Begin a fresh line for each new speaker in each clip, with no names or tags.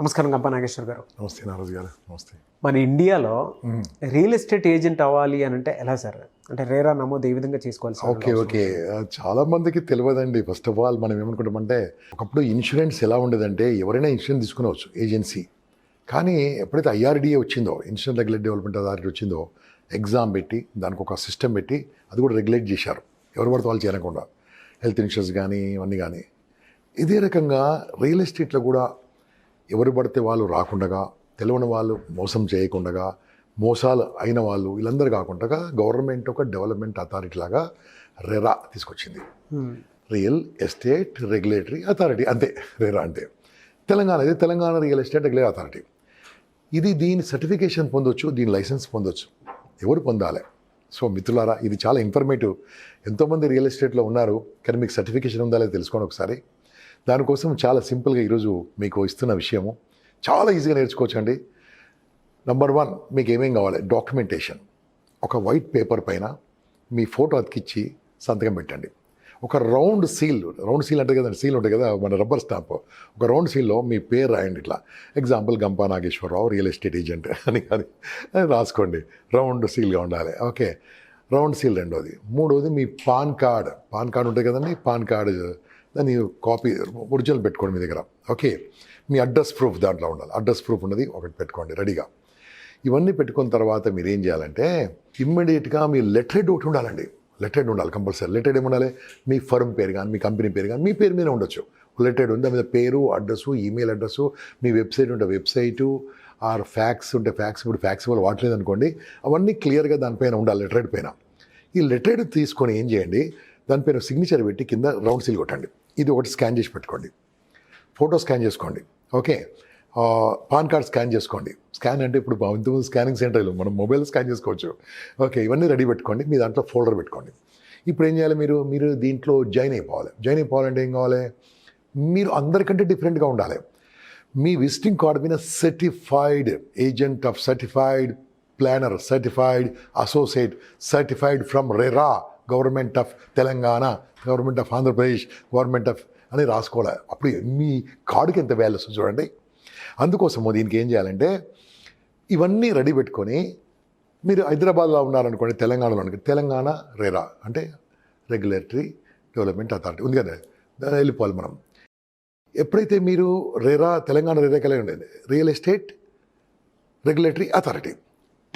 నమస్కారం గంపా నాగేశ్వర్ గారు.
నమస్తే నారాజు గారు. నమస్తే.
మన ఇండియాలో రియల్ ఎస్టేట్ ఏజెంట్ అవ్వాలి అని అంటే ఎలా సార్? అంటే రేరా నమోదు ఏ విధంగా చేసుకోవాలి?
ఓకే. చాలా మందికి తెలియదండి. ఫస్ట్ ఆఫ్ ఆల్ మనం ఏమనుకుంటామంటే, ఒకప్పుడు ఇన్సూరెన్స్ ఎలా ఉండేదంటే ఎవరైనా ఇన్సూరెన్స్ తీసుకునవచ్చు ఏజెన్సీ. కానీ ఎప్పుడైతే IRDA వచ్చిందో, ఇన్సూరెన్స్ రెగ్యులేట్ డెవలప్మెంట్ అథారిటీ వచ్చిందో, ఎగ్జామ్ పెట్టి దానికి ఒక సిస్టమ్ పెట్టి అది కూడా రెగ్యులేట్ చేశారు. ఎవరు పడితే వాళ్ళు చేయకుండా, హెల్త్ ఇన్సూరెన్స్ కానీ ఇవన్నీ కానీ. ఇదే రకంగా రియల్ ఎస్టేట్లో కూడా ఎవరు పడితే వాళ్ళు రాకుండా, తెలియని వాళ్ళు మోసం చేయకుండా, మోసాలు అయిన వాళ్ళు వీళ్ళందరూ కాకుండా గవర్నమెంట్ ఒక డెవలప్మెంట్ అథారిటీ లాగా రెరా తీసుకొచ్చింది. రియల్ ఎస్టేట్ రెగ్యులేటరీ అథారిటీ, అంతే రెరా అంటే. Telangana real estate regulatory authority. దీని సర్టిఫికేషన్ పొందొచ్చు, దీని లైసెన్స్ పొందొచ్చు. ఎవరు పొందాలి? సో మిత్రులారా, ఇది చాలా ఇన్ఫర్మేటివ్. ఎంతోమంది రియల్ ఎస్టేట్లో ఉన్నారు, కానీ మీకు సర్టిఫికేషన్ ఉందా లేదో తెలుసుకోండి ఒకసారి. దానికోసం చాలా సింపుల్గా ఈరోజు మీకు ఇస్తున్న విషయము చాలా ఈజీగా నేర్చుకోవచ్చు అండి. నంబర్ 1, మీకు ఏమేం కావాలి? డాక్యుమెంటేషన్. ఒక వైట్ పేపర్ పైన మీ ఫోటో అతికిచ్చి సంతకం పెట్టండి. ఒక రౌండ్ సీల్ అంటే కదండి, సీల్ ఉంటుంది కదా మన రబ్బర్ స్టాంప్. ఒక రౌండ్ సీల్లో మీ పేరు రాయండి. ఇట్లా ఎగ్జాంపుల్ గంపా నాగేశ్వర్ రావు రియల్ ఎస్టేట్ ఏజెంట్ అని రాసుకోండి. రౌండ్ సీల్గా ఉండాలి. Okay, round seal. రెండోది. మూడోది మీ పాన్ కార్డ్ ఉంటుంది కదండి, పాన్ కార్డు దాన్ని కాపీ ఒరిజినల్ పెట్టుకోండి మీ దగ్గర. ఓకే, మీ అడ్రస్ ప్రూఫ్ దాంట్లో ఉండాలి. అడ్రస్ ప్రూఫ్ ఉన్నది ఒకటి పెట్టుకోండి రెడీగా. ఇవన్నీ పెట్టుకున్న తర్వాత మీరు ఏం చేయాలంటే, ఇమ్మీడియట్గా మీ లెటర్డ్ ఒకటి ఉండాలండి. లెటర్డ్ ఉండాలి కంపల్సరీ. లెటర్డ్ ఏముండాలి? మీ ఫర్మ్ పేరు కానీ, మీ కంపెనీ పేరు కానీ, మీ పేరు మీద ఉండొచ్చు. లెటర్డ్ ఉంది, దాని మీద పేరు, అడ్రస్సు, ఈమెయిల్ అడ్రస్సు, మీ వెబ్సైట్ ఉంటే వెబ్సైటు, ఆర్ ఫ్యాక్స్ ఉంటే ఫ్యాక్స్. ఇప్పుడు ఫ్యాక్స్ వాళ్ళు వాడలేదు అనుకోండి, అవన్నీ క్లియర్గా దానిపైన ఉండాలి లెటర్డ్ పైన. ఈ లెటర్డ్ తీసుకొని ఏం చేయండి, దానిపైన సిగ్నేచర్ పెట్టి కింద రౌండ్ సీల్ కొట్టండి. ఇది ఒకటి స్కాన్ చేసి పెట్టుకోండి. ఫోటో స్కాన్ చేసుకోండి. ఓకే, పాన్ కార్డ్ స్కాన్ చేసుకోండి. స్కాన్ అంటే ఇప్పుడు ఇంతకుముందు స్కానింగ్ సెంటర్లు మనం మొబైల్ స్కాన్ చేసుకోవచ్చు. ఓకే, ఇవన్నీ రెడీ పెట్టుకోండి. మీ దాంట్లో ఫోల్డర్ పెట్టుకోండి. ఇప్పుడు ఏం చేయాలి? మీరు దీంట్లో జాయిన్ అయిపోవాలంటే ఏం కావాలి? మీరు అందరికంటే డిఫరెంట్గా ఉండాలి. మీ విజిటింగ్ కార్డు మీద certified agent of certified planner, certified associate, certified from RERA, government of Telangana, government of Andhra Pradesh, government of అని రాసుకోవాలి. అప్పుడు మీ కార్డుకి ఎంత వాల్యూస్ చూడండి. అందుకోసము దీనికి ఏం చేయాలంటే, ఇవన్నీ రెడీ పెట్టుకొని, మీరు హైదరాబాద్లో ఉన్నారనుకోండి, తెలంగాణలో తెలంగాణ రెరా అంటే రెగ్యులేటరీ డెవలప్మెంట్ అథారిటీ ఉంది కదా, దాన్ని వెళ్ళిపోవాలి మనం. ఎప్పుడైతే మీరు రెరా తెలంగాణ రెరా కలిగి ఉండేది real estate regulatory authority,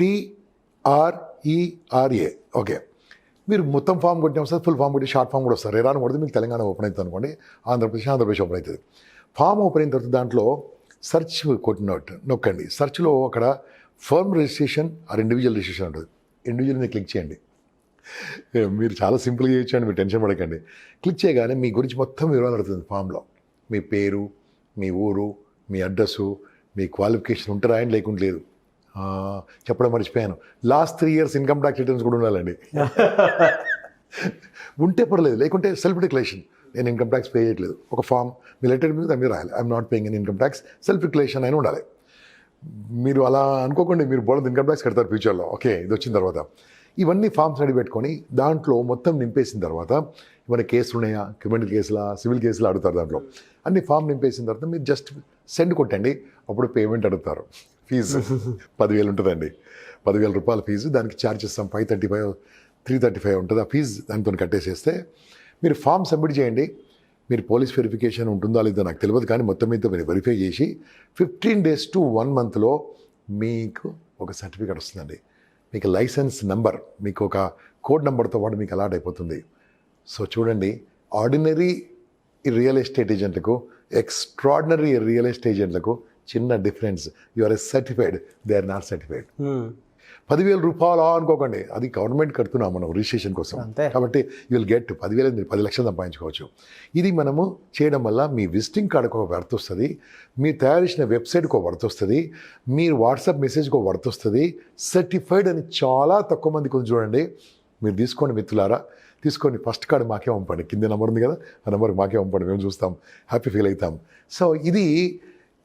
TRERA. Okay, మీరు మొత్తం ఫామ్ కొట్టిన వస్తుంది, ఫుల్ ఫామ్ కొట్టి షార్ట్ ఫామ్ కూడా వస్తారు. రెరాను కొడితే మీకు తెలంగాణ ఓపెన్ అవుతుంది అనుకోండి, ఆంధ్రప్రదేశ్ ఓపెన్ అవుతుంది. ఫామ్ ఓపెన్ అయిన తర్వాత దాంట్లో సెర్చ్ నొక్కండి. సెర్చ్లో అక్కడ firm registration or individual registration ఉంటుంది. ఇండివిజువల్ మీద క్లిక్ చేయండి. మీరు చాలా సింపుల్గా చేయొచ్చండి, మీరు టెన్షన్ పడకండి. క్లిక్ చేయగానే మీ గురించి మొత్తం వివరాలు అడుగుతుంది ఫామ్లో. మీ పేరు, మీ ఊరు, మీ అడ్రస్సు, మీ క్వాలిఫికేషన్ ఉంటారా అని లేకుండా లేదు. చెప్పడం మర్చిపోయాను, last 3 years income tax returns కూడా ఉండాలండి. ఉంటే పర్లేదు, లేకుంటే సెల్ఫ్ డిక్లరేషన్, నేను ఇన్కమ్ ట్యాక్స్ పే చేయట్లేదు, ఒక ఫామ్ మీ లెటర్ మీద మీరు రాయాలి. I'm not paying in income tax, self declaration అయినా ఉండాలి. మీరు అలా అనుకోకండి, మీరు బోర్డు ఇన్కమ్ ట్యాక్స్ కడతారు ఫ్యూచర్లో. ఓకే, ఇది వచ్చిన తర్వాత ఇవన్నీ ఫామ్స్ రెడీ పెట్టుకొని దాంట్లో మొత్తం నింపేసిన తర్వాత, ఇవన్నీ కేసులు ఉన్నాయా, క్రిమినల్ కేసులా, సివిల్ కేసులా అడుగుతారు. దాంట్లో అన్ని ఫామ్ నింపేసిన తర్వాత మీరు జస్ట్ సెండ్ కొట్టండి. అప్పుడు పేమెంట్ అడుగుతారు. ఫీజు 10,000 ఉంటుందండి. 10,000 రూపాయల ఫీజు. దానికి ఛార్జ్ చేస్తాం 535, 335 ఉంటుంది. ఆ ఫీజు దానితో కట్టేసేస్తే మీరు ఫామ్ సబ్మిట్ చేయండి. మీరు పోలీస్ వెరిఫికేషన్ ఉంటుందో లేదో నాకు తెలియదు, కానీ మొత్తం మీద మీరు వెరిఫై చేసి 15 days to 1 month మీకు ఒక సర్టిఫికేట్ వస్తుందండి. మీకు లైసెన్స్ నెంబర్, మీకు ఒక కోడ్ నెంబర్తో పాటు మీకు అలాట్ అయిపోతుంది. సో చూడండి, ఆర్డినరీ రియల్ ఎస్టేట్ ఏజెంట్లకు, ఎక్స్ట్రాడినరీ రియల్ ఎస్టేట్ ఏజెంట్లకు చిన్న difference. You are certified, they are not certified. 10,000 రూపాయలు అనుకోకండి, అది గవర్నమెంట్ కడుతున్నాం మనం రిజిస్ట్రేషన్ కోసం. కాబట్టి యూ విల్ గెట్ 10,000, 10 లక్షలు సంపాదించుకోవచ్చు. ఇది మనము చేయడం వల్ల మీ విజిటింగ్ కార్డుకు ఒక వర్త్ వస్తుంది, మీరు తయారు చేసిన వెబ్సైట్కి ఒక వర్త్ వస్తుంది, మీరు వాట్సాప్ మెసేజ్కి ఒక వర్త్ వస్తుంది. సర్టిఫైడ్ అని చాలా తక్కువ మంది కొంచెం చూడండి. మీరు తీసుకోండి మిత్రులారా, తీసుకొని ఫస్ట్ కార్డు మాకే పంపండి. కింద నెంబర్ ఉంది కదా, ఆ నెంబర్కి మాకే పంపండి. మేము చూస్తాం, హ్యాపీ ఫీల్ అవుతాం. సో ఇది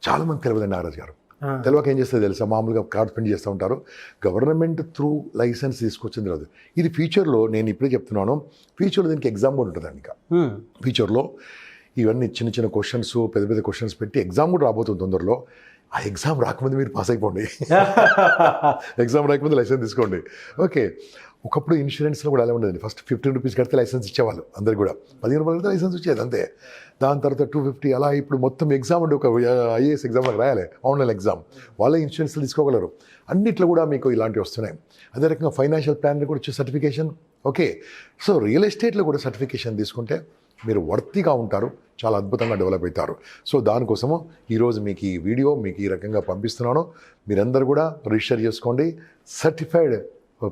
చాలామంది తెలియదండి నాగరాజు గారు. తెలియక ఏం చేస్తుంది తెలుసా, మామూలుగా కార్డ్ స్పెండ్ చేస్తూ ఉంటారు. గవర్నమెంట్ త్రూ లైసెన్స్ తీసుకొచ్చింది తెలియదు. ఇది ఫ్యూచర్లో, నేను ఇప్పుడే చెప్తున్నాను, ఫ్యూచర్లో దీనికి ఎగ్జామ్ కూడా ఉంటుందండి. ఇంకా ఫ్యూచర్లో ఇవన్నీ చిన్న చిన్న క్వశ్చన్స్, పెద్ద పెద్ద క్వశ్చన్స్ పెట్టి ఎగ్జామ్ కూడా రాబోతుంది తొందరలో. ఆ ఎగ్జామ్ రాకముందు మీరు పాస్ అయిపోండి. ఎగ్జామ్ రాకముందు లైసెన్స్ తీసుకోండి. ఓకే, ఒకప్పుడు ఇన్సూరెన్స్లో కూడా అలా ఉండేది. ఫస్ట్ 15 రూపీస్ కడితే లైసెన్స్ ఇచ్చేవాళ్ళు అందరికి కూడా. 15 రూపాయలు కడితే లైసెన్స్ వచ్చేది అంతే. దాని తర్వాత 250 అలా. ఇప్పుడు మొత్తం ఎగ్జామ్ అంటే ఒక ఐఏఎస్ ఎగ్జామ్ రాయాలి, ఆన్లైన్ ఎగ్జామ్, వాళ్ళే ఇన్సూరెన్స్లు తీసుకోగలరు. అన్నిట్లో కూడా మీకు ఇలాంటివి వస్తున్నాయి. అదే రకంగా ఫైనాన్షియల్ ప్లాన్ కూడా వచ్చే సర్టిఫికేషన్. ఓకే, సో రియల్ ఎస్టేట్లో కూడా సర్టిఫికేషన్ తీసుకుంటే మీరు వర్తీగా ఉంటారు, చాలా అద్భుతంగా డెవలప్ అవుతారు. సో దానికోసము ఈరోజు మీకు ఈ వీడియో మీకు ఈ రకంగా పంపిస్తున్నాను. మీరందరూ కూడా రిజిస్టర్ చేసుకోండి. Certified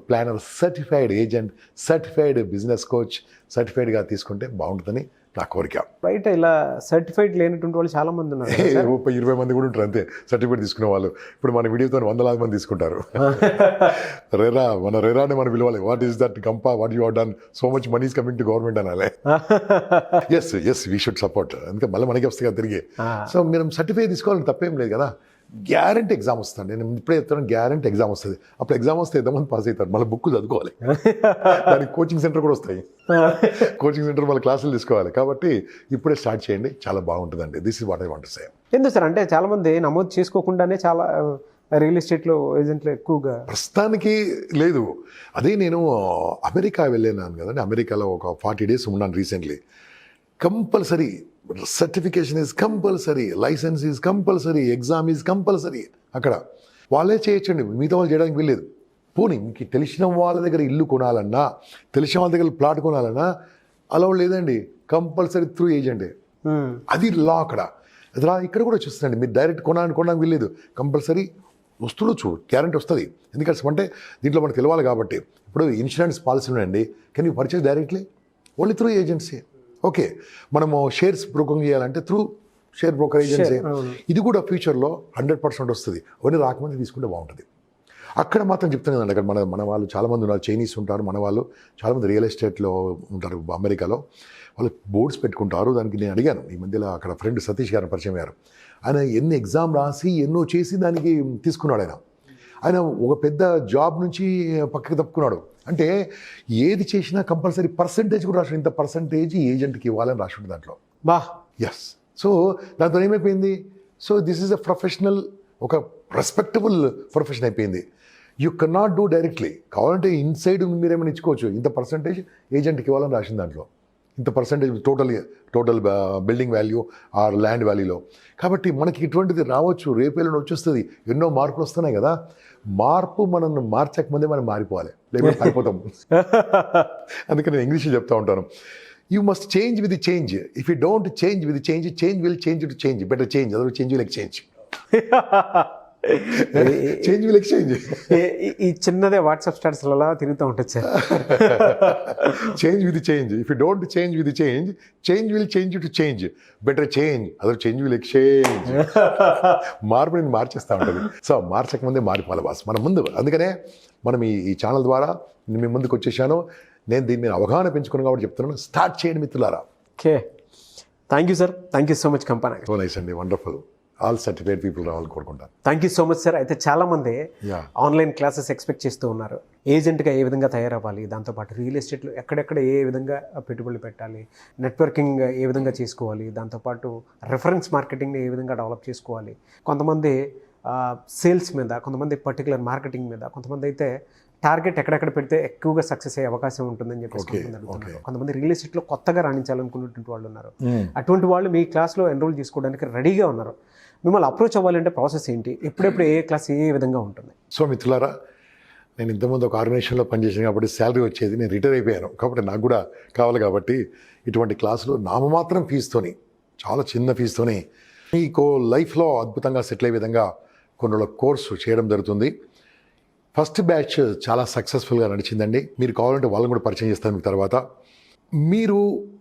planner, certified agent, certified business coach, సర్టిఫైడ్గా తీసుకుంటే బాగుంటుందని నా కోరిక.
బయట ఇలా సర్టిఫైడ్ లేనటువంటి వాళ్ళు చాలా మంది ఉన్నారు.
20 మంది కూడా ఉంటారు అంతే సర్టిఫికేట్ తీసుకునే వాళ్ళు. ఇప్పుడు మన వీడియోతో 100,000 మంది తీసుకుంటారు. రెరా, మన రెరాని మనం పిలవాలి. వాట్ ఈస్ దట్ గంపా, what you have done, so much money is coming to government అనాలి. Yes we should support. అందుకే మళ్ళీ మనకి వస్తాయి కదా తిరిగి. సో మీరు సర్టిఫికేట్ తీసుకోవాలని తప్పేం లేదు కదా. గ్యారంటీ ఎగ్జామ్ వస్తుంది. నేను ఇప్పుడే చెప్తాను, గ్యారంటీ ఎగ్జామ్ వస్తుంది. అప్పుడు ఎగ్జామ్ వస్తే ఎంతమంది పాస్ అవుతారు. మళ్ళీ బుక్ చదువుకోవాలి, దానికి కోచింగ్ సెంటర్ కూడా వస్తాయి. కోచింగ్ సెంటర్ మళ్ళీ క్లాసులు తీసుకోవాలి. కాబట్టి ఇప్పుడే స్టార్ట్ చేయండి, చాలా బాగుంటుందండి. This is what I want to say.
ఎందుకు సార్ అంటే చాలా మంది నమోదు చేసుకోకుండానే చాలా రియల్ ఎస్టేట్లో ఏజెంట్లు ఎక్కువగా ప్రస్తుతానికి
లేదు. అదే నేను అమెరికా వెళ్ళాను కదండి. అమెరికాలో ఒక 40 days ఉన్నాను recently. Compulsory certification is compulsory, license is compulsory, exam is compulsory. అక్కడ వాళ్ళే చేయొచ్చండి, మిగతా వాళ్ళు చేయడానికి వీల్లేదు. పోనీ మీకు తెలిసిన వాళ్ళ దగ్గర ఇల్లు కొనాలన్నా, తెలిసిన వాళ్ళ దగ్గర ప్లాట్ కొనాలన్నా అలా లేదండి, కంపల్సరీ త్రూ ఏజెంటే. అది లా అక్కడ. ఇక్కడ కూడా చూస్తుందండి, మీరు డైరెక్ట్ కొనడానికి వీల్లేదు. కంపల్సరీ వస్తుండొచ్చు, గ్యారంటీ వస్తుంది. ఎందుకంటే దీంట్లో మనకు తెలవాలి కాబట్టి. ఇప్పుడు ఇన్సూరెన్స్ పాలసీ ఉన్నాయండి, can you purchase directly, only through agency. Okay, మనము షేర్స్ బ్రోకింగ్ చేయాలంటే త్రూ షేర్ బ్రోకర్ ఏజెన్సీ. ఇది కూడా ఫ్యూచర్లో 100% వస్తుంది. అవన్నీ రాకముందు తీసుకుంటే బాగుంటుంది. అక్కడ మాత్రం చెప్తాను కదండి, అక్కడ మన వాళ్ళు చాలామంది ఉన్నారు, చైనీస్ ఉంటారు, మన వాళ్ళు చాలామంది రియల్ ఎస్టేట్లో ఉంటారు అమెరికాలో. వాళ్ళు బోర్డ్స్ పెట్టుకుంటారు. దానికి నేను అడిగాను ఈ మధ్యలో, అక్కడ ఫ్రెండ్ సతీష్ గారిని పరిచయం అయ్యారు. ఆయన ఎన్ని ఎగ్జామ్ రాసి ఎన్నో చేసి దానికి తీసుకున్నాడు. ఆయన ఒక పెద్ద జాబ్ నుంచి పక్కకి తప్పుకున్నాడు. అంటే ఏది చేసినా కంపల్సరీ పర్సంటేజ్ కూడా రాసి, ఇంత పర్సంటేజ్ ఏజెంట్కి ఇవ్వాలని రాసి ఉంటుంది దాంట్లో. ఎస్. సో దాంతో ఏమైపోయింది, so this is a professional, ఒక రెస్పెక్టబుల్ ప్రొఫెషన్ అయిపోయింది. You can not do directly. కావాలంటే ఇన్సైడ్ మీరేమైనా ఇచ్చుకోవచ్చు. ఇంత పర్సంటేజ్ ఏజెంట్కి ఇవ్వాలని రాసింది దాంట్లో, ఇంత percentage total building value or land వాల్యూలో. కాబట్టి మనకి ఇటువంటిది రావచ్చు, రేపేళ్ళని వచ్చేస్తుంది. ఎన్నో మార్పులు వస్తున్నాయి కదా. మార్పు మనం మార్చకముందే మనం మారిపోవాలి, లేకపోతే అయిపోతాం. అందుకే నేను ఇంగ్లీష్లో చెప్తా ఉంటాను, you must change with the change. If you don't change with the change, change will change to change. Better change, other change will exchange. Change will exchange.
ఈ చిన్నదే వాట్సాప్ స్టాటస్లలో తిరుగుతూ ఉంటుంది sir.
Change with change. If you don't change with change, change will change to change. Better change, other change will exchange. మార్పు నేను మార్చేస్తూ ఉంటుంది. So మార్చకముందే మారిపోవాలి boss మన ముందు. అందుకనే మనం ఈ ఛానల్ ద్వారా నేను మీ ముందుకు వచ్చేసాను. నేను దీని మీద అవగాహన పెంచుకున్నాను కాబట్టి చెప్తున్నాను, స్టార్ట్ చేయండి మిత్రులారా.
Okay, thank you sir. Thank you so much Gampa Nageshwar.
So nice అండి, వండర్ఫుల్. ఆల్ సర్టిఫైడ్ పీపుల్ రావాలని కోరుకుంటాను.
Thank you so much sir. అయితే చాలామంది ఆన్లైన్ క్లాసెస్ ఎక్స్పెక్ట్ చేస్తూ ఉన్నారు, ఏజెంట్గా ఏ విధంగా తయారవ్వాలి, దాంతోపాటు రియల్ ఎస్టేట్లో ఎక్కడెక్కడ ఏ విధంగా పెట్టుబడులు పెట్టాలి, నెట్వర్కింగ్ ఏ విధంగా చేసుకోవాలి, దాంతోపాటు రెఫరెన్స్ మార్కెటింగ్ని ఏ విధంగా డెవలప్ చేసుకోవాలి. కొంతమంది సేల్స్ మీద, కొంతమంది పర్టికులర్ మార్కెటింగ్ మీద, కొంతమంది అయితే టార్గెట్ ఎక్కడెక్కడ పెడితే ఎక్కువగా సక్సెస్ అయ్యే అవకాశం ఉంటుందని చెప్పేసి అడుగుతున్నారు. కొంతమంది రియల్ ఎస్టేట్లో కొత్తగా రాణించాలనుకున్నటువంటి వాళ్ళు ఉన్నారు. అటువంటి వాళ్ళు మీ క్లాస్లో ఎన్రోల్ చేసుకోవడానికి రెడీగా ఉన్నారు. మిమ్మల్ని అప్రోచ్ అవ్వాలంటే ప్రాసెస్ ఏంటి, ఎప్పుడెప్పుడు ఏ క్లాస్ ఏ విధంగా ఉంటుంది?
సో మిత్రులారా, నేను ఇంతకుముందు ఒక ఆర్గనైజేషన్లో పనిచేసాను కాబట్టి శాలరీ వచ్చేది, నేను రిటైర్ అయిపోయాను కాబట్టి నాకు కూడా కావాలి. కాబట్టి ఇటువంటి క్లాసులు నామమాత్రం ఫీజుతోని, చాలా చిన్న ఫీజుతోని మీకు లైఫ్లో అద్భుతంగా సెటిల్ అయ్యే విధంగా కొన్ని రోజుల కోర్సు చేయడం జరుగుతుంది. ఫస్ట్ బ్యాచ్ చాలా సక్సెస్ఫుల్గా నడిచిందండి. మీరు కావాలంటే వాళ్ళని కూడా పరిచయం చేస్తాను మీకు తర్వాత. మీరు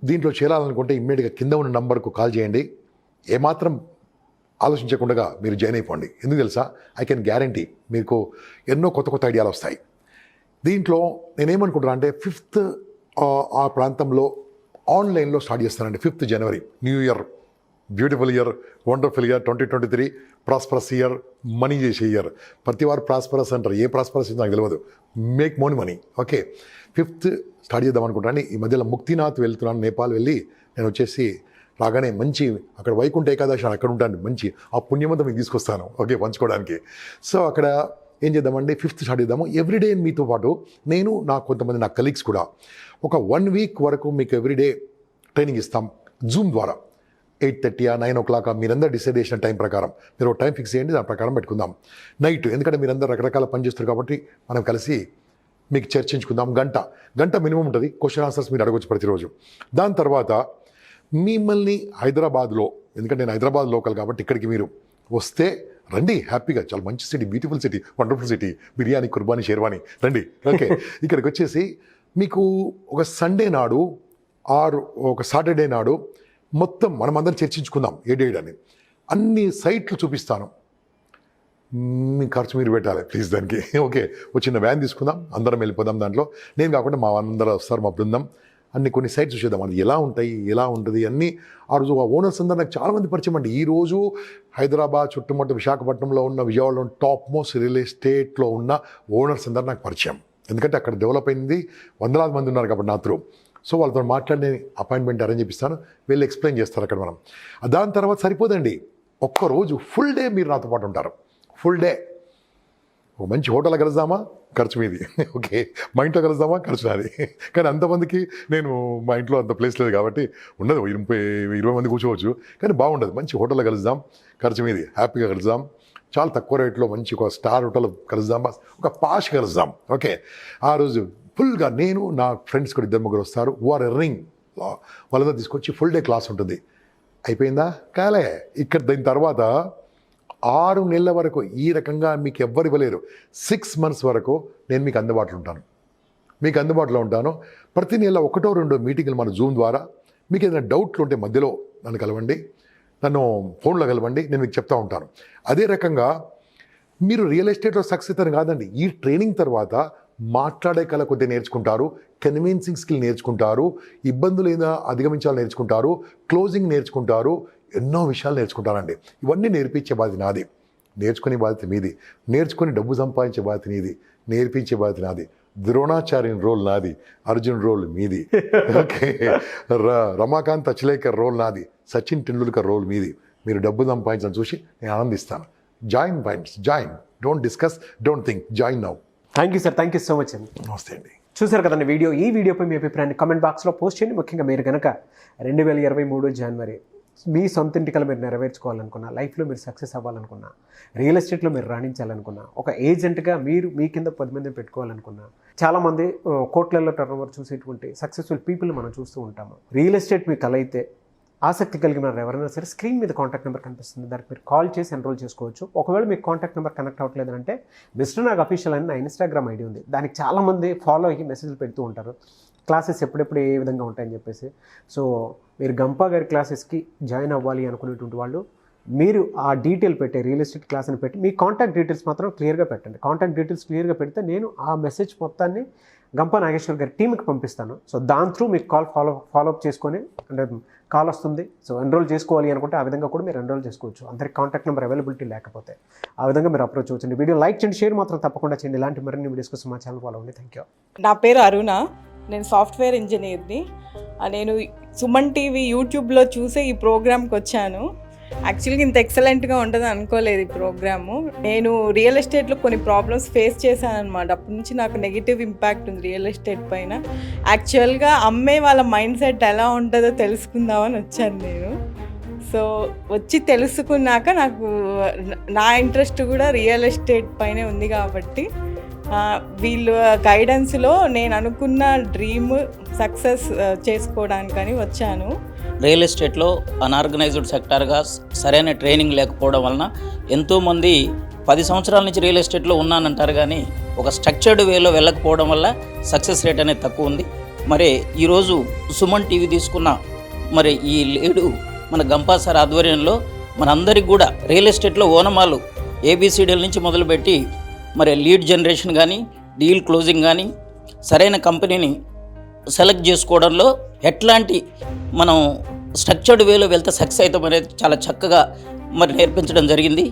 దీంట్లో చేరాలనుకుంటే ఇమ్మీడియట్గా కింద ఉన్న నంబర్కు కాల్ చేయండి. ఏమాత్రం ఆలోచించకుండా మీరు జాయిన్ అయిపోండి. ఎందుకు తెలుసా, ఐ కెన్ గ్యారంటీ మీకు ఎన్నో కొత్త కొత్త ఐడియాలు వస్తాయి. దీంట్లో నేనేమనుకుంటున్నా అంటే 5th ఆ ప్రాంతంలో ఆన్లైన్లో స్టార్ట్ చేస్తానండి. 5th January, new year, beautiful year, wonderful year 2023, prosperous year, money చేసే ఇయర్. ప్రతి వారు ప్రాస్పరస్ అంటారు, ఏ ప్రాస్పరస్ నాకు తెలియదు. Make money. Okay, 5th start చేద్దాం అనుకుంటాను. ఈ మధ్యలో ముక్తినాథ్ వెళ్తున్నాను, నేపాల్ వెళ్ళి నేను వచ్చేసి రాగానే మంచి అక్కడ వైకుంఠ ఏకాదశి అని అక్కడ ఉంటాను, మంచి ఆ పుణ్యమంతా మీకు తీసుకొస్తాను, ఓకే, పంచుకోవడానికి. సో అక్కడ ఏం చేద్దామంటే 5th స్టార్ట్ చేద్దాము. ఎవ్రీడే మీతో పాటు నేను కొంతమంది నా కలీగ్స్ కూడా ఒక 1 వీక్ వరకు మీకు ఎవ్రీడే ట్రైనింగ్ ఇస్తాం జూమ్ ద్వారా. 8:30 9 o'clock మీరందరూ డిసైడ్ చేసిన టైం ప్రకారం మీరు ఒక టైం ఫిక్స్ చేయండి, దాని ప్రకారం పెట్టుకుందాం. నైట్ ఎందుకంటే మీరందరూ రకరకాల పని చేస్తారు కాబట్టి మనం కలిసి మీకు చర్చించుకుందాం. గంట మినిమం ఉంటుంది. క్వశ్చన్ ఆన్సర్స్ మీరు అడగొచ్చు ప్రతిరోజు. దాని తర్వాత మిమ్మల్ని హైదరాబాద్లో, ఎందుకంటే నేను హైదరాబాద్ లోకల్ కాబట్టి ఇక్కడికి మీరు వస్తే రండి, హ్యాపీగా, చాలా మంచి city, beautiful city, wonderful city, biryani, కుర్బానీ, షేర్వానీ, రండి, ఓకే. ఇక్కడికి వచ్చేసి మీకు ఒక సండే నాడు ఆర్ ఒక సాటర్డే నాడు మొత్తం మనమందరం చర్చించుకుందాం ఏడేడని. అన్ని సైట్లు చూపిస్తాను. మీ ఖర్చు మీరు పెట్టాలి ప్లీజ్ దానికి, ఓకే. ఒక చిన్న వ్యాన్ తీసుకుందాం, అందరం వెళ్ళిపోదాం. దాంట్లో నేను కాకుండా మా అందరూ వస్తారు, మా బృందం. కొన్ని సైట్స్ చూసేద్దాం, అది ఎలా ఉంటాయి, ఎలా ఉంటుంది అన్నీ. ఆ రోజు ఆ ఓనర్స్ అందరూ నాకు చాలామంది పరిచయం అండి. ఈరోజు హైదరాబాద్ చుట్టుముట్టు విశాఖపట్నంలో ఉన్న, విజయవాడలో టాప్ మోస్ట్ రియల్ ఎస్టేట్లో ఉన్న ఓనర్స్ అందరూ నాకు పరిచయం. ఎందుకంటే అక్కడ డెవలప్ అయింది, వందలాది మంది ఉన్నారు కాబట్టి నా త్రూ. సో వాళ్ళతో మాట్లాడి అపాయింట్మెంట్ అరేంజ్ చేపిస్తాను, వెళ్ళి ఎక్స్ప్లెయిన్ చేస్తారు అక్కడ మనం. దాని తర్వాత సరిపోదండి, ఒక్కరోజు ఫుల్ డే మీరు నాతో పాటు ఉంటారు. ఫుల్ డే ఒక మంచి హోటల్లో కలుద్దామా, ఖర్చు మీది, ఓకే. మా ఇంట్లో కలుద్దామా, ఖర్చు నాది. కానీ అంతమందికి నేను మా ఇంట్లో అంత ప్లేస్ లేదు కాబట్టి ఉండదు, 20 మంది కూర్చోవచ్చు, కానీ బాగుండదు. మంచి హోటల్లో కలుద్దాం, ఖర్చు మీది, హ్యాపీగా కలుద్దాం. చాలా తక్కువ రేట్లో మంచి ఒక స్టార్ హోటల్ కలుద్దాం, ఒక పాష్ కలుద్దాం, ఓకే. ఆ రోజు ఫుల్గా నేను, నా ఫ్రెండ్స్ కూడా 2-3 వస్తారు, ఆర్ ఎర్నింగ్, వాళ్ళందరూ తీసుకొచ్చి ఫుల్ డే క్లాస్ ఉంటుంది. అయిపోయిందా? కాలే. ఇక్కడ దీని తర్వాత 6 నెలల వరకు ఈ రకంగా మీకు ఎవ్వరు ఇవ్వలేరు. 6 months వరకు నేను మీకు అందుబాటులో ఉంటాను. ప్రతి నెల 1-2 మీటింగ్లు మన జూమ్ ద్వారా. మీకు ఏదైనా డౌట్లు ఉంటే మధ్యలో నన్ను కలవండి, నన్ను ఫోన్లో కలవండి, నేను మీకు చెప్తా ఉంటాను. అదే రకంగా మీరు రియల్ ఎస్టేట్లో సక్సెస్ అని కాదండి, ఈ ట్రైనింగ్ తర్వాత మాట్లాడే కళ కొద్దిగా నేర్చుకుంటారు, కన్విన్సింగ్ స్కిల్ నేర్చుకుంటారు, ఇబ్బందులు ఏదో అధిగమించాలని నేర్చుకుంటారు, క్లోజింగ్ నేర్చుకుంటారు, ఎన్నో విషయాలు నేర్చుకుంటారండి. ఇవన్నీ నేర్పించే బాధ్యత నాది, నేర్చుకునే బాధ్యత మీది, నేర్చుకుని డబ్బు సంపాదించే బాధ్యత నీది, నేర్పించే బాధ్యత నాది. ద్రోణాచార్యుని రోల్ నాది, అర్జున్ రోల్ మీది, ఓకే. రమాకాంత్ అచలేకర్ రోల్ నాది, సచిన్ టెండూల్కర్ రోల్ మీది. మీరు డబ్బు సంపాదించడం చూసి నేను ఆనందిస్తాను. Join points, join, don't discuss, don't think, join now.
Thank you sir, thank you so much అండి.
నమస్తే అండి.
చూసారు కదండి వీడియో. ఈ వీడియోపై మీ అభిప్రాయాన్ని కామెంట్ బాక్స్లో పోస్ట్ చేయండి. ముఖ్యంగా మీరు కనుక 2023 జనవరి మీ సొంత ఇంటికలు మీరు నెరవేర్చుకోవాలనుకున్నా, లైఫ్లో మీరు సక్సెస్ అవ్వాలనుకున్నా, రియల్ ఎస్టేట్లో మీరు రాణించాలనుకున్నా, ఒక ఏజెంట్గా మీరు మీ కింద 10 మందిని పెట్టుకోవాలనుకున్నా, చాలామంది కోట్లలో టర్నోవర్ చూసేటువంటి సక్సెస్ఫుల్ పీపుల్ మనం చూస్తూ ఉంటాము. రియల్ ఎస్టేట్ మీ కల అయితే ఆసక్తి కలిగిన ఎవరైనా సరే స్క్రీన్ మీద కాంటాక్ట్ నెంబర్ కనిపిస్తుంది, దానికి మీరు కాల్ చేసి ఎన్రోల్ చేసుకోవచ్చు. ఒకవేళ మీకు కాంటాక్ట్ నెంబర్ కనెక్ట్ అవ్వట్లేదు అంటే మిస్టర్ నాగ్ అఫీషియల్ అని నా ఇన్స్టాగ్రామ్ ఐడి ఉంది, దానికి చాలామంది ఫాలో అయ్యి మెసేజ్లు పెడుతూ ఉంటారు, క్లాసెస్ ఎప్పుడెప్పుడు ఏ విధంగా ఉంటాయని చెప్పేసి. సో మీరు గంపా గారి క్లాసెస్కి జాయిన్ అవ్వాలి అనుకునేటువంటి వాళ్ళు మీరు ఆ డీటెయిల్ పెట్టే రియల్ ఎస్టేట్ క్లాస్ని పెట్టి మీ కాంటాక్ట్ డీటెయిల్స్ మాత్రం క్లియర్గా పెట్టండి. కాంటాక్ట్ డీటెయిల్స్ క్లియర్గా పెడితే నేను ఆ మెసేజ్ మొత్తాన్ని గంపా నాగేశ్వర్ గారి టీంకి పంపిస్తాను. సో దాని త్రూ మీకు కాల్ ఫాలోఅప్ చేసుకొని, అంటే కాల్ వస్తుంది, సో ఎన్రోల్ చేసుకోవాలి అనుకుంటే ఆ విధంగా కూడా మీరు ఎన్రోల్ చేసుకోవచ్చు. అందరికి కాంటాక్ట్ నెంబర్ అవైలబిలిటీ లేకపోతే ఆ విధంగా మీరు అప్రోచ్ అవ్వచ్చండి. వీడియో లైక్ చేయండి, షేర్ మాత్రం తప్పకుండా చేయండి. ఇలాంటి మరిన్ని వీడియోస్ కోసం మా ఛానల్ ఫాలో అవ్వండి. Thank you.
నా పేరు అరుణ, నేను సాఫ్ట్వేర్ ఇంజనీర్ని. నేను సుమన్ టీవీ యూట్యూబ్లో చూసే ఈ ప్రోగ్రామ్కి వచ్చాను. యాక్చువల్గా ఇంత ఎక్సలెంట్గా ఉంటుంది అనుకోలేదు ఈ ప్రోగ్రాము. నేను రియల్ ఎస్టేట్లో కొన్ని ప్రాబ్లమ్స్ ఫేస్ చేశాను అనమాట. అప్పటి నుంచి నాకు నెగిటివ్ ఇంపాక్ట్ ఉంది రియల్ ఎస్టేట్ పైన. యాక్చువల్గా అమ్మే వాళ్ళ మైండ్ సెట్ ఎలా ఉంటుందో తెలుసుకుందామని వచ్చాను నేను. సో వచ్చి తెలుసుకున్నాక నాకు నా ఇంట్రెస్ట్ కూడా రియల్ ఎస్టేట్ పైనే ఉంది కాబట్టి వీళ్ళ గైడెన్స్లో నేను అనుకున్న డ్రీమ్ సక్సెస్ చేసుకోవడానికని వచ్చాను.
రియల్ ఎస్టేట్లో అన్ఆర్గనైజ్డ్ సెక్టార్గా సరైన ట్రైనింగ్ లేకపోవడం వలన ఎంతోమంది 10 సంవత్సరాల నుంచి రియల్ ఎస్టేట్లో ఉన్నానంటారు, కానీ ఒక స్ట్రక్చర్డ్ వేలో వెళ్ళకపోవడం వల్ల సక్సెస్ రేట్ అనేది తక్కువ ఉంది. మరి ఈరోజు సుమన్ టీవీ తీసుకున్న మరి ఈ లీడు మన గంపా సార్ ఆధ్వర్యంలో మనందరికి కూడా రియల్ ఎస్టేట్లో ఓనమాలు ఏబిసిడీల నుంచి మొదలుపెట్టి మరి లీడ్ జనరేషన్ కానీ, డీల్ క్లోజింగ్ కానీ, సరైన కంపెనీని సెలెక్ట్ చేసుకోవడంలో ఎట్లాంటి మనం స్ట్రక్చర్డ్ వేలో వెళ్తే సక్సెస్ అవుతాం అనేది చాలా చక్కగా మరి నేర్పించడం జరిగింది.